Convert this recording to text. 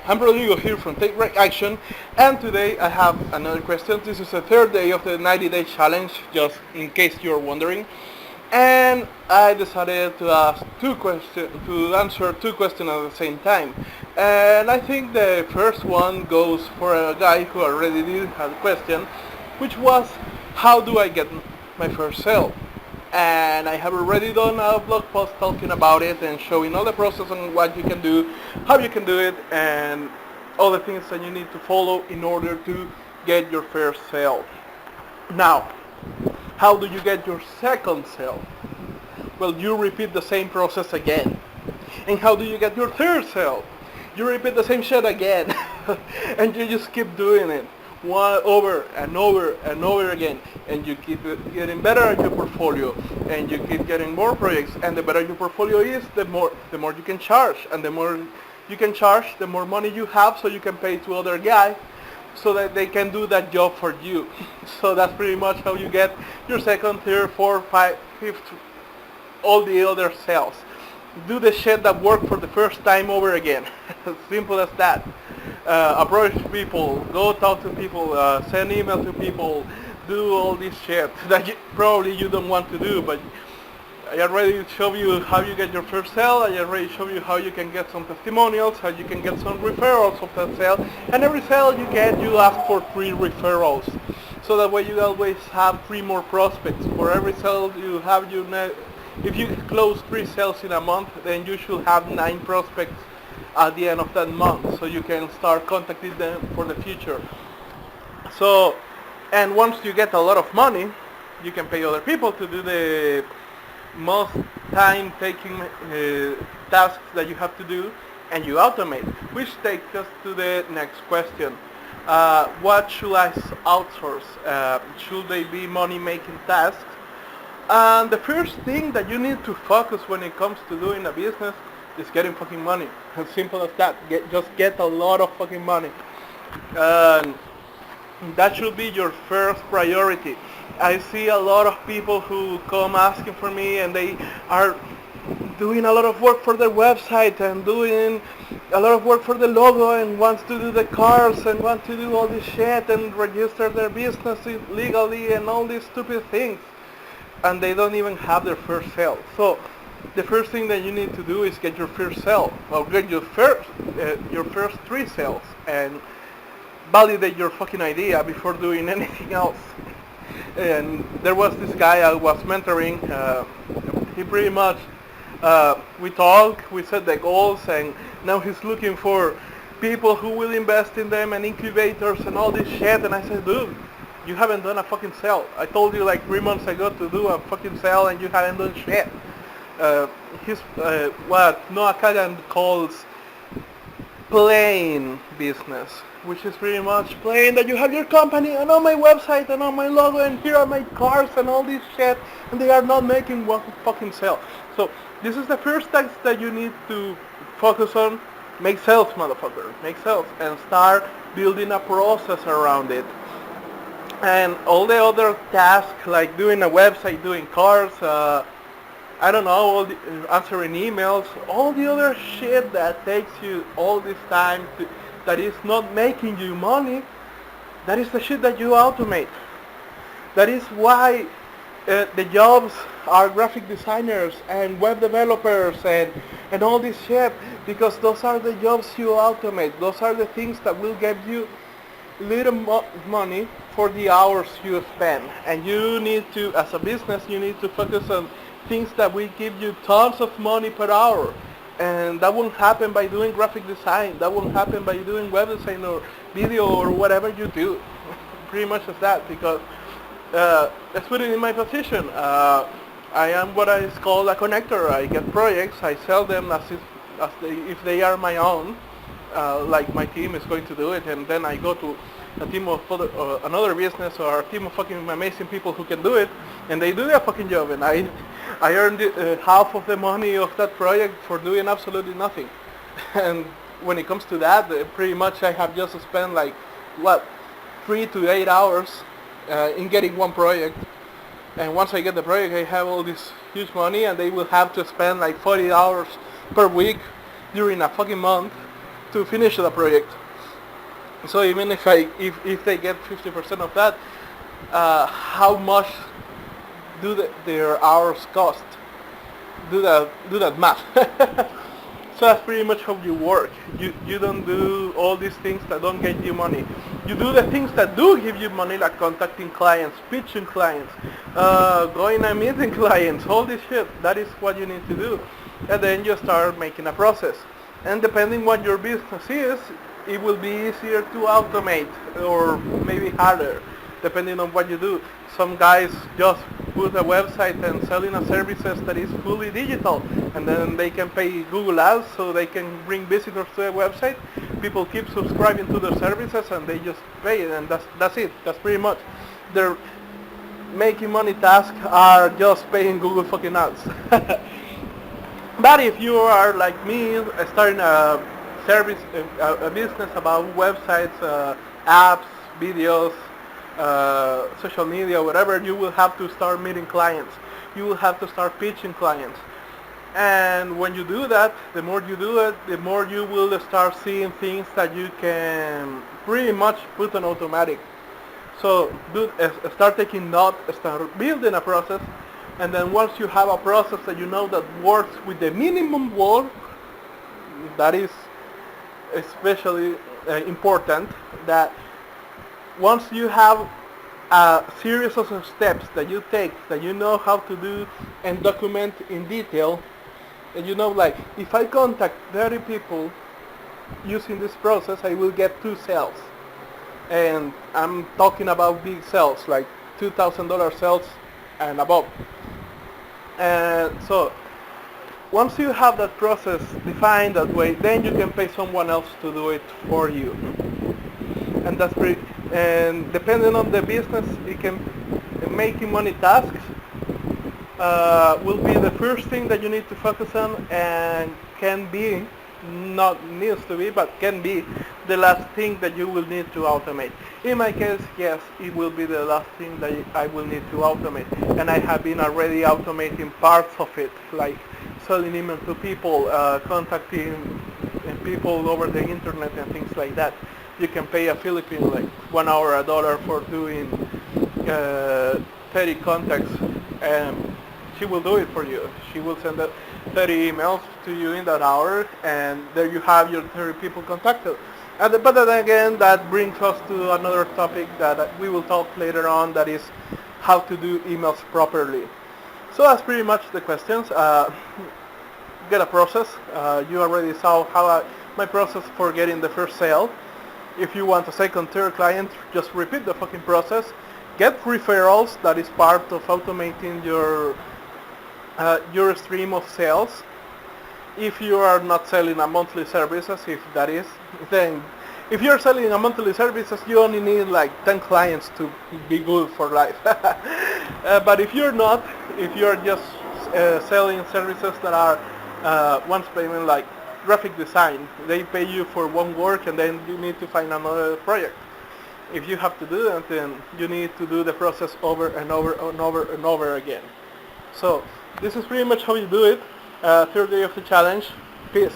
I'm Rodrigo here from Take Right Action, and today I have another question. This is the third day of the 90-day challenge, just in case you're wondering. And I decided to answer two questions at the same time. And I think the first one goes for a guy who already did have a question, which was, how do I get my first sale? And I have already done a blog post talking about it and showing all the process on what you can do, how you can do it, and all the things that you need to follow in order to get your first sale. Now, how do you get your second sale? Well, you repeat the same process again. And how do you get your third sale? You repeat the same shit again. And you just keep doing it one over and over and over again, and you keep getting better at your portfolio, and you keep getting more projects, and the better your portfolio is, the more you can charge, and the more you can charge, the more money you have, so you can pay to other guys so that they can do that job for you. So that's pretty much how you get your second, third, fourth, fifth, all the other sales. Do the shit that worked for the first time over again. Simple as that. Approach people, go talk to people, send email to people, do all this shit that probably you don't want to do, but I already showed you how you get your first sale. I already showed you how you can get some testimonials, how you can get some referrals of that sale, and every sale you get, you ask for 3 referrals. So that way you always have 3 more prospects. For every sale you have, if you close 3 sales in a month, then you should have 9 prospects at the end of that month, so you can start contacting them for the future. So, and once you get a lot of money, you can pay other people to do the most time taking tasks that you have to do, and you automate, which takes us to the next question. What should I outsource? Should they be money making tasks? And the first thing that you need to focus when it comes to doing a business is getting fucking money. As simple as that. Just get a lot of fucking money. That should be your first priority. I see a lot of people who come asking for me, and they are doing a lot of work for their website and doing a lot of work for the logo, and wants to do the cars and want to do all this shit and register their business legally and all these stupid things, and they don't even have their first sale. So the first thing that you need to do is get your first sale, or get your first 3 sales, and validate your fucking idea before doing anything else. And there was this guy I was mentoring. He pretty much, we talked, we set the goals, and now he's looking for people who will invest in them and incubators and all this shit. And I said, dude, you haven't done a fucking sale. I told you like 3 months ago to do a fucking sale, and you haven't done shit. He's what Noah Kagan calls plain business, which is pretty much plain that you have your company and on my website and on my logo, and here are my cars and all this shit, and they are not making one fucking sale. So this is the first task that you need to focus on. Make sales, motherfucker. Make sales, and start building a process around it. And all the other tasks, like doing a website, doing cars, I don't know, answering emails, all the other shit that takes you all this time that is not making you money, that is the shit that you automate. That is why the jobs are graphic designers and web developers and all this shit, because those are the jobs you automate. Those are the things that will give you little money for the hours you spend. And you need to, as a business, you need to focus on things that will give you tons of money per hour. And that won't happen by doing graphic design. That won't happen by doing web design or video or whatever you do. Pretty much as that, because let's put it in my position. I am what is called a connector. I get projects, I sell them if they are my own, like my team is going to do it, and then I go to a team of another business or a team of fucking amazing people who can do it, and they do their fucking job, and I earned half of the money of that project for doing absolutely nothing. And when it comes to that, pretty much I have just spent like, 3 to 8 hours in getting one project. And once I get the project, I have all this huge money, and they will have to spend like 40 hours per week during a fucking month to finish the project. So even if they get 50% of that, how much do their hours cost? Do that math. So that's pretty much how you work. You don't do all these things that don't get you money. You do the things that do give you money, like contacting clients, pitching clients, going and meeting clients, all this shit. That is what you need to do. And then you start making a process. And depending what your business is, it will be easier to automate or maybe harder, depending on what you do. Some guys just put a website and selling a services that is fully digital, and then they can pay Google Ads so they can bring visitors to the website. People keep subscribing to their services and they just pay it, and that's it. That's pretty much. Their making money tasks are just paying Google fucking ads. But if you are like me, starting a service, a business about websites, apps, videos, social media, whatever, you will have to start meeting clients. You will have to start pitching clients. And when you do that, the more you do it, the more you will start seeing things that you can pretty much put on automatic. So start taking note, start building a process, and then once you have a process that you know that works with the minimum work, that is especially important, that once you have a series of steps that you take, that you know how to do and document in detail, and you know, like, if I contact 30 people using this process, I will get 2 sales. And I'm talking about big sales, like $2,000 sales and above. And so once you have that process defined that way, then you can pay someone else to do it for you. And that's pretty, and depending on the business, it can, making money tasks will be the first thing that you need to focus on, and can be, not needs to be, but can be the last thing that you will need to automate. In my case, yes, it will be the last thing that I will need to automate, and I have been already automating parts of it, like selling email to people, contacting people over the internet and things like that. You can pay a Philippine like $1 or $1 for doing 30 contacts, and she will do it for you. She will send 30 emails to you in that hour, and there you have your 30 people contacted. But then again, that brings us to another topic that we will talk later on, that is how to do emails properly. So that's pretty much the questions. Get a process. You already saw how my process for getting the first sale. If you want a second, third client, just repeat the fucking process. Get referrals. That is part of automating your stream of sales. If you are not selling a monthly services, if that is, then if you're selling a monthly services, you only need like 10 clients to be good for life. But if you're not, if you're just selling services that are once payment, like graphic design, they pay you for one work and then you need to find another project. If you have to do that, then you need to do the process over and over and over and over again. So this is pretty much how you do it. Third day of the challenge. Peace.